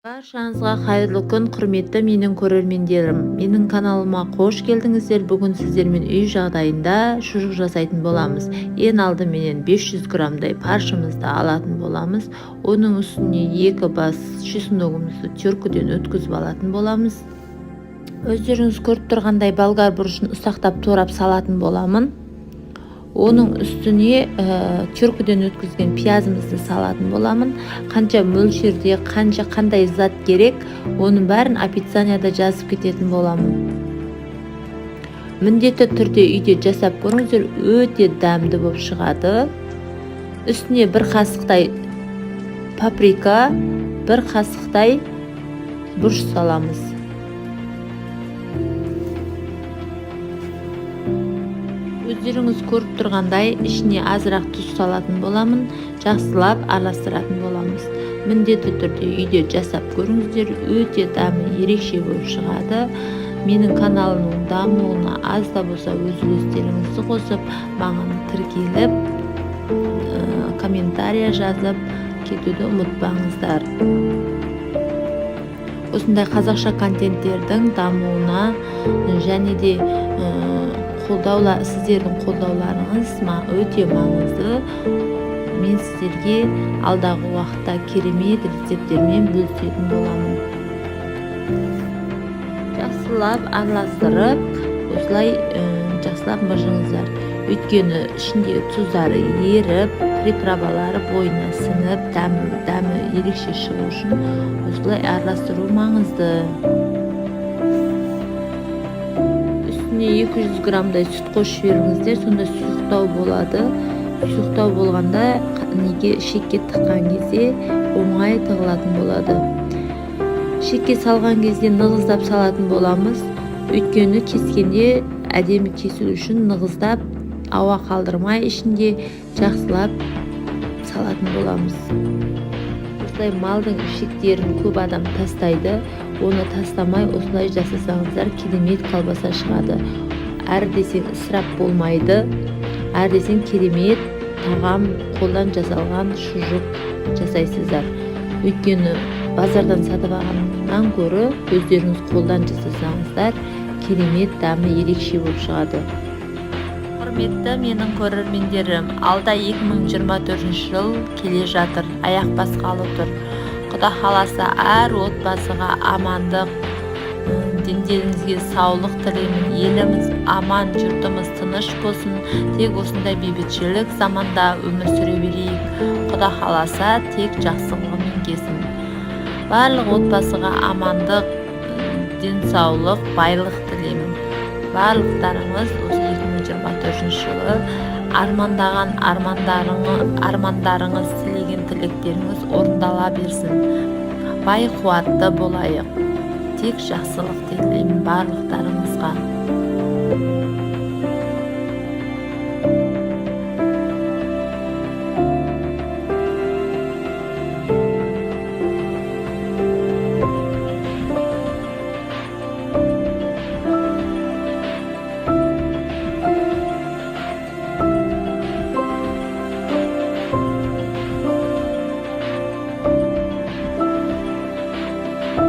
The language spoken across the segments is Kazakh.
Баршаңызға қайырлы күн, құрметті менің көрермендерім. Менің каналыма қош келдіңіздер. Бүгін сіздермен үй жағдайында шұжық жасайтын боламыз. Ең алдыменен 500 граммдай паршымызды алатын боламыз. Оның үстіне 2 бас чесногымызды теркіден өткізіп алатын боламыз. Өздеріңіз көріп тұрғандай болгар бұрышын ұсақтап турап салатын боламын. Оның үстіне теркіден өткізген пиязымызды салатын боламын. Қанша мөлшерде, қандай зат керек, оның бәрін описанияда жазып кететін боламын. Міндетті түрде үйде жасап көріңіздер, өте дәмді болып шығады. Үстіне 1 қасықтай паприка, 1 қасықтай бұрыш саламыз. Өздеріңіз көріп тұрғандай, ішіне азырақ тұз салатын боламын, жақсылап араластыратын боламыз. Міндетті түрде үйде жасап көріңіздер, өте дәмі ерекше болып шығады. Менің каналымның дамуына аз да болса өз үлестеріңізді қосып, маған тіркеліп, комментария жазып кетуді ұмытпаңыздар. Осындай қазақша контенттердің дамуына және де сіздердің қолдауларыңыз өте маңызды. Мен сіздерге алдағы уақытта керемет рецепттермен бөлісетін боламын. Жақсылап араластырып, осылай жақсылап мыжыңыздар. Өйткені ішінде тұздары еріп, приправалары бойына сіңіп, дәмі ерекше шығу үшін осылай араластыру маңызды. 200 граммдай сүт қосып жіберіңіздер, сонда сұйықтау болады. Сұйықтау болғанда шекке тыққан кезде оңай тығылатын болады. Шекке салған кезде нығыздап салатын боламыз. Өйткені кескенде әдемі кесу үшін нығыздап, ауа қалдырмай ішінде жақсылап салатын боламыз. Осылай малдың ішектерін көп адам тастайды. Оны тастамай осылай жасасаңыздар керемет колбаса шығады. Әр десең ысырап болмайды. Әр десең керемет тағам, қолдан жасалған шұжық жасайсыздар. Өйткені базардан сатып алғаннан гөрі өздеріңіз қолдан жасасаңыздар керемет дәмі ерекше болып шығады. Құрметті менің көрермендерім, алда 2024 жыл келе жатыр, аяқ басқалы тұр. Құда қаласа әр отбасыға амандық, дендеріңізге саулық тілеймін. Еліміз аман, жұртымыз тыныш болсын. Тек осындай бейбітшілік заманда өмір сүре берейік. Құда қаласа тек жақсылығымен кесін. Барлық отбасыға амандық, денсаулық, байлық тілеймін. Барлықтарыңыз осы 2024 жылы армандаған армандарыңыз, тілеген тілектеріңіз орындала берсін. Бай қуатты болайық. Тек жақсылық тілеймін барлықтарыңызға.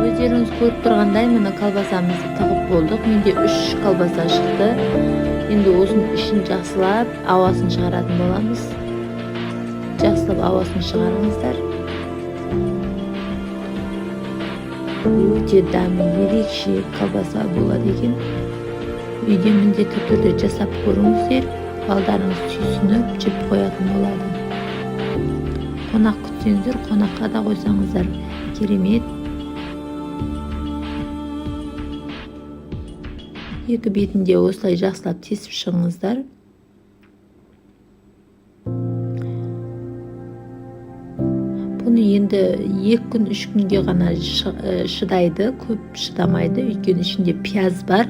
Өздеріңіз көріп тұрғандай, мына колбасамызды тығып болдық. Менде 3 колбаса шықты. Енді осының ішін жақсылап ауасын шығаратын боламыз. Жақсылап ауасын шығарыңыздар. Өте дәмі ерекше колбаса болады екен. Үйде міндетті түрде жасап көріңіздер. Балдарыңыз сүйсініп жеп қоятын болады. Қонақ күтсеңіздер, қонаққа да қойсаңыздар керемет. Екі бетінде осылай жақсылап тесіп шығыңыздар. Бұны енді 2 күн, 3 күнге ғана шыдайды, көп шыдамайды. Өйткені ішінде пияз бар.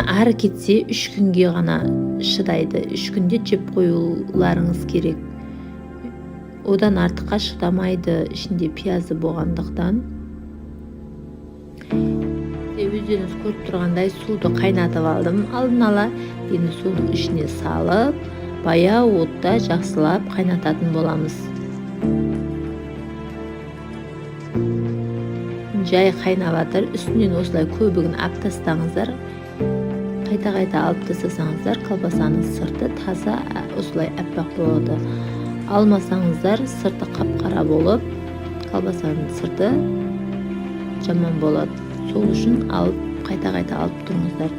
Ары кетсе 3 күнге ғана шыдайды. 3 күнде жеп қоюларыңыз керек. Одан артыққа шыдамайды, ішінде пиязы болғандықтан. Өздеріңіз көріп тұрғандай суды қайнатып алдым. Алдын ала енді судың ішіне салып, баяу отта жақсылап қайнататын боламыз. жай қайнап жатыр. Үстінен осылай көбігін алып тастаңыздар. Қайта алып тастасаңыздар, колбасаның сырты таза осылай аппақ болады. Алмасаңыздар, сырты қап-қара болып, колбасаның сырты жаман болады. Сол үшін қайта алып тұрыңыздар.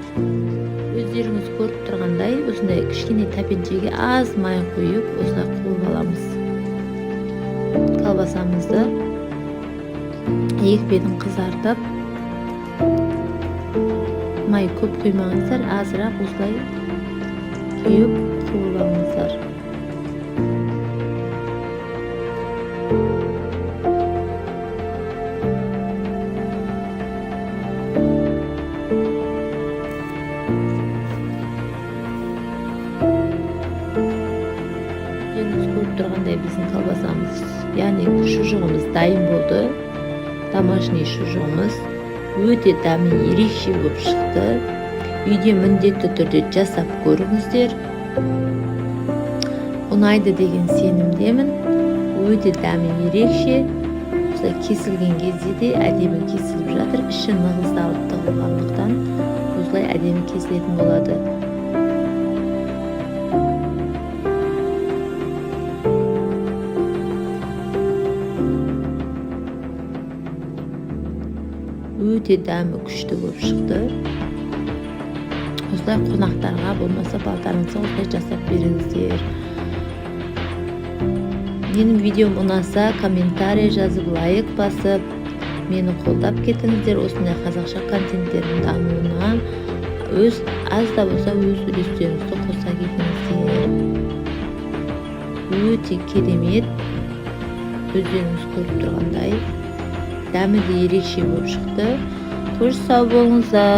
Өздеріңіз көріп тұрғандай, осындай кішкене тәпеншеге аз май қойып, осылай қуырып аламыз. Колбасамызды екпеден қызартып, май көп құймаңыздар, азырақ осылай құйып қуырып алыңыздар. Көріп тұрғандай біздің колбасамыз, яғни шұжығымыз дайын болды. Домашний шұжығымыз өте дәмі ерекше болып шықты. Үйде міндетті түрде жасап көріңіздер. Ұнайды деген сенімдемін. Өте дәмі ерекше. Осылай кесілген кезде де әдемі кесіліп жатыр. Іші нығыздалып тығылғандықтан осылай әдемі кесілетін болады. Өте дәмі күшті болып шықты. Осылай қонақтарға, болмаса балдарыңызға осылай жасап беріңіздер. Менің видеом ұнаса, комментарий жазып, лайк басып, мені қолдап кетіңіздер. Осындай қазақша контенттердің дамуына аз да болса өз үлестеріңізді қоса кетіңіздер. Өте керемет, өздеріңіз көріп тұрғандай, дәмі де ерекше болып шықты. Қош сау болыңыздар.